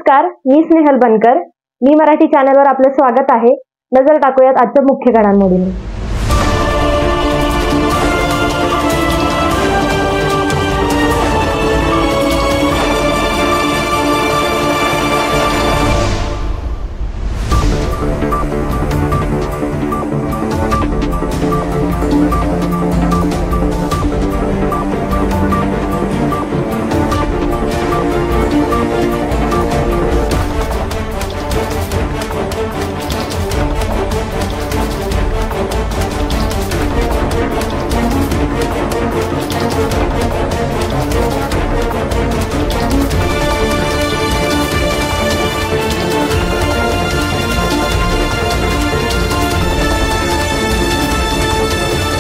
नमस्कार, मी स्नेहल बनकर. मी मराठी चॅनलवर आपलं स्वागत आहे. नजर टाकूयात आजच्या मुख्य घडामोडींवर.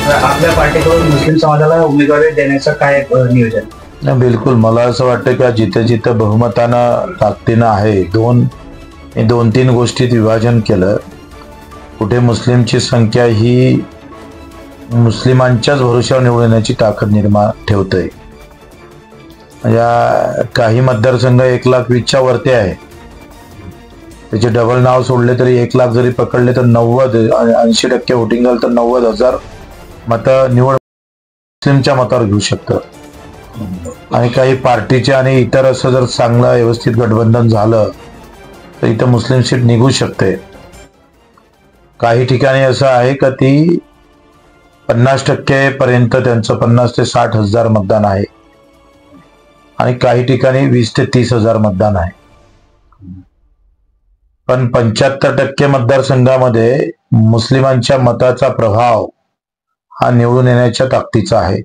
आपल्या पार्टीकडून मुस्लिम समाजाला उमेदवारी देण्याचं काय नियोजन? नाही, बिलकुल. मला असं वाटतं की जिथे जिथे बहुमतानं ताकदीनं आहे, दोन तीन गोष्टीत विभाजन केलं. कुठे मुस्लिमची संख्या ही मुस्लिमांच्याच भरोश्यावर निवडून येण्याची ताकद निर्माण ठेवतंय. म्हणजे काही मतदारसंघ 1,20,000च्या वरती आहे. त्याचे डबल नाव सोडले तरी 1,00,000 जरी पकडले तर 80% वोटिंग झालं तर 90,000 मतं निवड मुस्लिमच्या मतावर घेऊ शकतं. आणि काही पार्टीचे आणि इतर असं जर चांगलं व्यवस्थित गठबंधन झालं तर इथं मुस्लिम सीट निघू शकते. काही ठिकाणी असं आहे का ती 50% पर्यंत त्यांचं 50 ते 60,000 मतदान आहे आणि काही ठिकाणी 20 ते 30,000 मतदान आहे. पण 75% मतदारसंघामध्ये मुस्लिमांच्या मताचा प्रभाव हा निवडून येण्याच्या ताकदीचा आहे.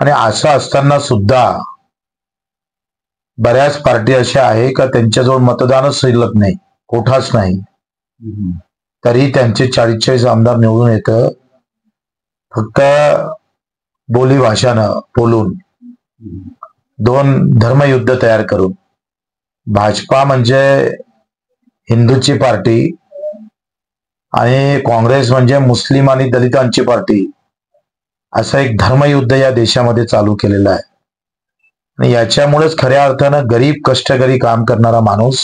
आणि असं असताना सुद्धा बऱ्याच पार्टी अशा आहे का त्यांच्याजवळ मतदानच शिल्लक नाही, कोठाच नाही, तरी त्यांचे 40-40 आमदार निवडून येतं फक्त बोली भाषानं बोलून, दोन धर्मयुद्ध तयार करून. भाजपा म्हणजे हिंदूची पार्टी आणि काँग्रेस म्हणजे मुस्लिम आणि दलितांची पार्टी, असं एक धर्मयुद्ध या देशामध्ये चालू केलेलं आहे. आणि याच्यामुळेच खऱ्या अर्थानं गरीब कष्टकरी काम करणारा माणूस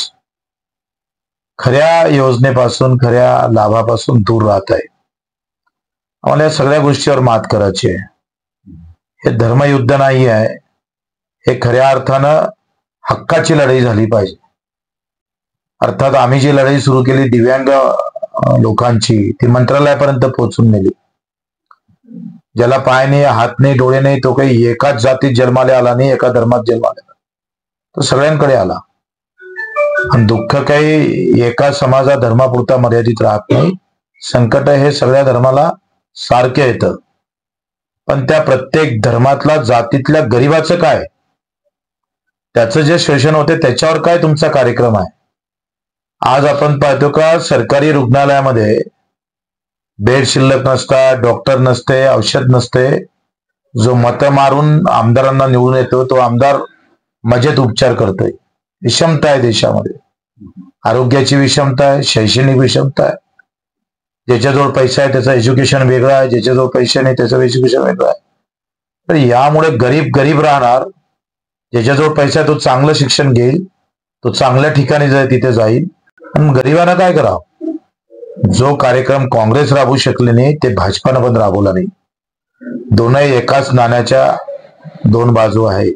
खऱ्या योजनेपासून, खऱ्या लाभापासून दूर राहत आहे. आम्हाला या सगळ्या गोष्टीवर मात करायची आहे. हे धर्मयुद्ध नाही आहे, हे खऱ्या अर्थानं हक्काची लढाई झाली पाहिजे. अर्थात आम्ही जी लढाई सुरू केली दिव्यांग लोकांची, ती मंत्रालयापर्यंत पोहोचून नेली. ज्याला पाय नाही, हात नाही, डोळे नाही, तो काही एकाच जातीत जन्माला आला नाही, एका धर्मात जन्माला आला, तो सगळ्यांकडे आला. आणि दुःख काही एका समाजा धर्मापुरता मर्यादित राहत नाही. संकट हे सगळ्या धर्माला सारखे येतं. पण त्या प्रत्येक धर्मातला जातीतल्या गरीबाचं काय, त्याचं जे शोषण होते त्याच्यावर काय तुमचा कार्यक्रम आहे? आज आपण पाहतो का सरकारी रुग्णालयामध्ये बेड शिल्लक नसतात, डॉक्टर नसते, औषध नसते. जो मतं मारून आमदारांना निवडून येतो तो आमदार मजेत उपचार करतोय. विषमता आहे देशामध्ये, आरोग्याची विषमता आहे, शैक्षणिक विषमता आहे. ज्याच्याजवळ पैसा आहे त्याचं एज्युकेशन वेगळं आहे, ज्याच्याजवळ पैसे नाही त्याचं एज्युकेशन वेगळं आहे. तर यामुळे गरीब गरीब राहणार, ज्याच्याजवळ पैसा आहे तो चांगलं शिक्षण घेईल, तो चांगल्या ठिकाणी जाईल, तिथे जाईल. आणि गरिबांना काय करावं? जो कार्यक्रम काँग्रेस राबवू शकले नाही ते भाजपानं पण राबवला नाही. दोनही एकाच नाण्याच्या दोन बाजू आहे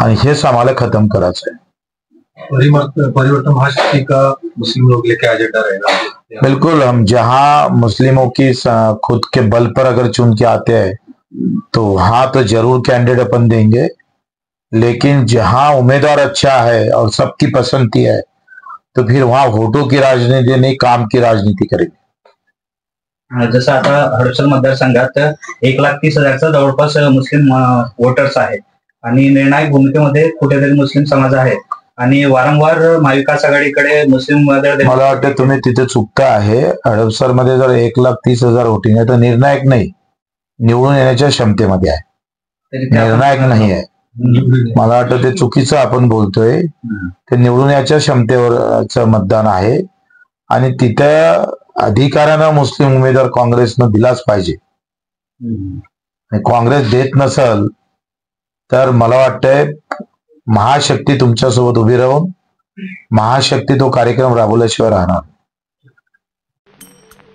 आणि हेच आम्हाला खतम करायचं है. परिवर्तन भाजपा का मुस्लिम लोग लेके एजेंडा रहेगा? बिल्कुल. हम जहां मुस्लिमों की खुद के बल पर अगर चुन के आते हैं तो वहां तो जरूर कैंडिडेट अपन देंगे, लेकिन जहां उम्मीदवार अच्छा है और सबकी पसंदगी है तो फिर वहां वोटों की राजनीति नहीं, काम की राजनीति करेंगे. जसं आता हडपसर मतदारसंघात 1,30,000चा जवळपास मुस्लिम वोटर्स आहेत आणि निर्णायक भूमिकेमध्ये कुठेतरी मुस्लिम समाज आहे आणि वारंवार महाविकास आघाडीकडे मुस्लिम मला वाटतं तुम्ही तिथे चुकता आहे. हडपसर मध्ये जर 1,30,000 वोटिंग आहे तर निर्णायक नाही, निवडून येण्याच्या क्षमतेमध्ये आहे, निर्णायक नाही आहे. मला वाटतं ते चुकीचं आपण बोलतोय. ते निवडून याच्या क्षमतेवरच मतदान आहे आणि तिथं अधिकारानं मुस्लिम उमेदवार काँग्रेसनं दिलाच पाहिजे. काँग्रेस देत नसल तर मला वाटतंय महाशक्ती तुमच्यासोबत उभी राहून महाशक्ती तो कार्यक्रम राबवल्याशिवाय राहणार.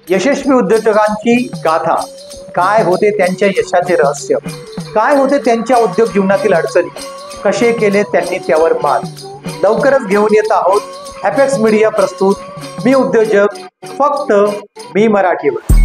यशस्वी उद्योजकांची गाथा, काय होते त्यांच्या यशाचे रहस्य, काय होते त्यांच्या उद्योग जीवनातील अडचणी, कसे केले त्यांनी त्यावर मात, लवकरच घेऊन येत आहोत अपेक्स मीडिया प्रस्तुत मी उद्योजक, फक्त मी मराठीवर.